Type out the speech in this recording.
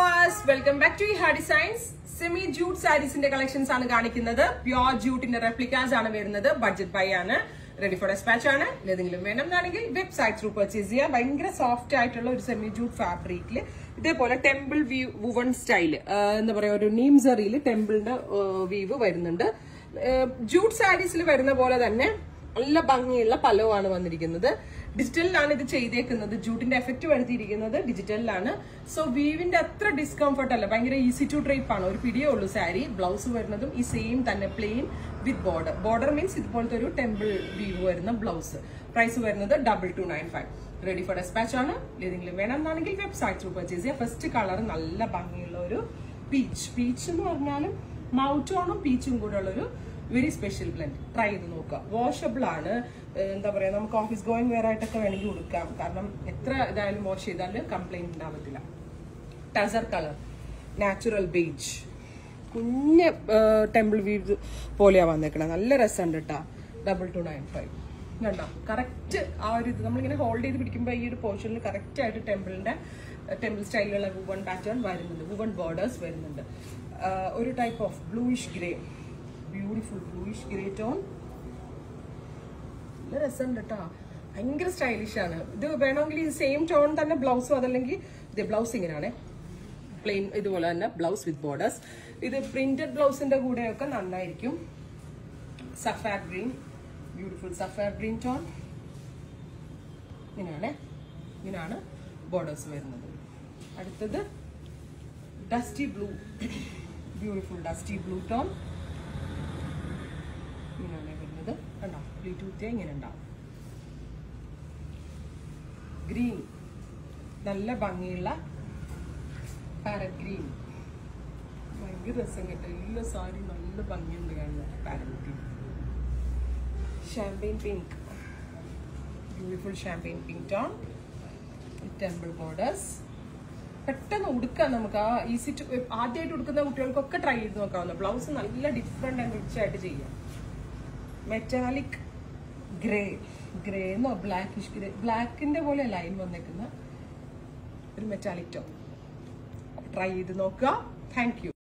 viewers, welcome back to Iha Designs. Semi jute sarees in the collections ആണ് കാണിക്കുന്നത്. Pure jute in the replicas ആണ് വരുന്നത്. Budget buy ആണ്. Ready for dispatch ആണ്. ഏതെങ്കിലും വേണമെന്നാണെങ്കിൽ വെബ്സൈറ്റ് ത്രൂ പർച്ചേസ് ചെയ്യാം. ഭയങ്കര സോഫ്റ്റ് ആയിട്ടുള്ള ഒരു സെമി ജൂട്ട് ഫാബ്രിക്കിൽ ഇതേപോലെ ടെമ്പിൾ വുവൺ സ്റ്റൈൽ എന്താ പറയാ ഒരു നീം സറിയിൽ ടെമ്പിളിന്റെ വീവ് വരുന്നുണ്ട്. ജൂട്ട് സാരീസിൽ വരുന്ന പോലെ തന്നെ നല്ല ഭംഗിയുള്ള പലവാണ് വന്നിരിക്കുന്നത്. ഡിജിറ്റലിലാണ് ഇത് ചെയ്തേക്കുന്നത്. ജൂട്ടിന്റെ എഫക്ട് വരുത്തിയിരിക്കുന്നത് ഡിജിറ്റലിലാണ്. സോ വീവിന്റെ അത്ര ഡിസ്കംഫർട്ട് അല്ല, ഭയങ്കര ഈസി ടു ഡ്രൈപ്പ് ആണ്. ഒരു പിടിയേ ഉള്ളൂ സാരി. ബ്ലൗസ് വരുന്നതും ഈ സെയിം തന്നെ plain with border. Border means ഇതുപോലത്തെ ഒരു ടെമ്പിൾ വീവ് വരുന്ന ബ്ലൗസ്. പ്രൈസ് വരുന്നത് 2295. റെഡി ഫോർ ഡെസ്പാച്ച് ആണ്. ഏതെങ്കിലും വേണമെന്നാണെങ്കിൽ വെബ്സൈറ്റ് ത്രൂ പർച്ചേസ് ചെയ്യാം. ഫസ്റ്റ് കളർ നല്ല ഭംഗിയുള്ള ഒരു പീച്ച് എന്ന് പറഞ്ഞാലും മൗട്ടോണും പീച്ചും കൂടെ ഉള്ളൊരു വെരി സ്പെഷ്യൽ ബ്ലെൻഡ്. ട്രൈ ചെയ്ത് നോക്കുക. വാഷബിൾ ആണ്. എന്താ പറയാ, നമുക്ക് ഓഫീസ് ഗോയിങ് വെയർ ആയിട്ടൊക്കെ വേണമെങ്കിൽ കൊടുക്കാം. കാരണം എത്ര ഇതായാലും വാഷ് ചെയ്താലും കംപ്ലൈന്റ് ഉണ്ടാവത്തില്ല. ടസർ കളർ, നാച്ചുറൽ ബേജ്, കുഞ്ഞ് ടെമ്പിൾ വീവ് പോലെയാ വന്നേക്കണം. നല്ല രസമുണ്ട് കേട്ടാ. 2295 കണ്ടോ. കറക്റ്റ് ആ ഒരു ഇത് നമ്മളിങ്ങനെ ഹോൾഡ് ചെയ്ത് പിടിക്കുമ്പോൾ ഈ ഒരു പോർഷനിൽ കറക്റ്റ് ആയിട്ട് ടെമ്പിൾ സ്റ്റൈലുള്ള വുവൺ പാറ്റേൺ വരുന്നുണ്ട്. വുവൺ ബോർഡേഴ്സ് വരുന്നുണ്ട്. ഒരു type of bluish grey, beautiful bluish grey tone. നല്ല രസമുണ്ട് കേട്ടോ. ഭയങ്കര സ്റ്റൈലിഷ് ആണ്. ഇത് വേണമെങ്കിൽ ഈ സെയിം ടോൺ തന്നെ ബ്ലൗസും, അതല്ലെങ്കിൽ ഇത് ബ്ലൗസ് ഇങ്ങനെയാണ് പ്ലെയിൻ ഇതുപോലെ തന്നെ ബ്ലൗസ് വിത്ത് ബോർഡേഴ്സ്. ഇത് പ്രിന്റഡ് ബ്ലൗസിന്റെ കൂടെയൊക്കെ നന്നായിരിക്കും. സഫാർ ഗ്രീൻ, ബ്യൂട്ടിഫുൾ സഫാർ ഗ്രീൻ ടോൺ. ഇങ്ങനെയാണ് ബോർഡേഴ്സ് വരുന്നത്. അടുത്തത് dusty blue, beautiful dusty blue tone. ഇങ്ങനെയാണ് വരുന്നത്. കണ്ടോ, ബ്ലൂടൂത്ത് ഇങ്ങനെ ഉണ്ടാവും. ഗ്രീൻ, നല്ല ഭംഗിയുള്ള പാരറ്റ് ഗ്രീൻ. ഭയങ്കര രസം കേട്ടോ. എല്ലാ സാരി നല്ല ഭംഗിയുണ്ട് കാണുന്നത്. Parrot green. Champagne pink, beautiful champagne pink tone. Temple borders. പെട്ടെന്ന് ഉടുക്കാം നമുക്ക്. ആ ഈസി ടു ആദ്യമായിട്ട് ഉടുക്കുന്ന കുട്ടികൾക്കൊക്കെ ട്രൈ ചെയ്ത് നോക്കാവുന്ന ബ്ലൗസ്. നല്ല ഡിഫറെന്റ് ആൻഡ് റിച്ച് ആയിട്ട് ചെയ്യാം. മെറ്റാലിക് ഗ്രേ എന്നോ ബ്ലാക്കിഷ് ഗ്രേ, ബ്ലാക്കിന്റെ പോലെ ലൈൻ വന്നേക്കുന്ന ഒരു മെറ്റാലിക് ടോൺ. ട്രൈ ചെയ്ത് നോക്കുക. Thank you.